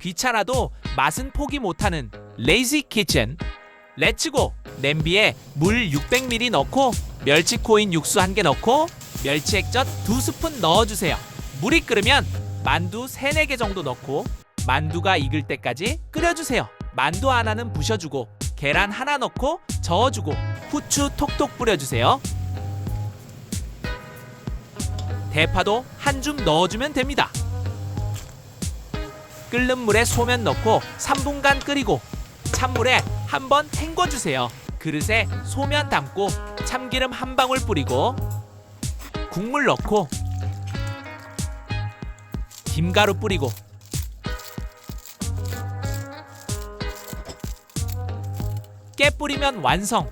귀찮아도 맛은 포기 못하는 레이지 키친. 렛츠고! 냄비에 물 600ml 넣고 멸치코인 육수 1개 넣고 멸치 액젓 2스푼 넣어주세요. 물이 끓으면 만두 3, 4개 정도 넣고 만두가 익을 때까지 끓여주세요. 만두 하나는 부셔주고 계란 하나 넣고 저어주고 후추 톡톡 뿌려주세요. 대파도 한 줌 넣어주면 됩니다. 끓는 물에 소면 넣고 3분간 끓이고 찬물에 한번 헹궈주세요. 그릇에 소면 담고 참기름 한 방울 뿌리고 국물 넣고 김가루 뿌리고 깨 뿌리면 완성.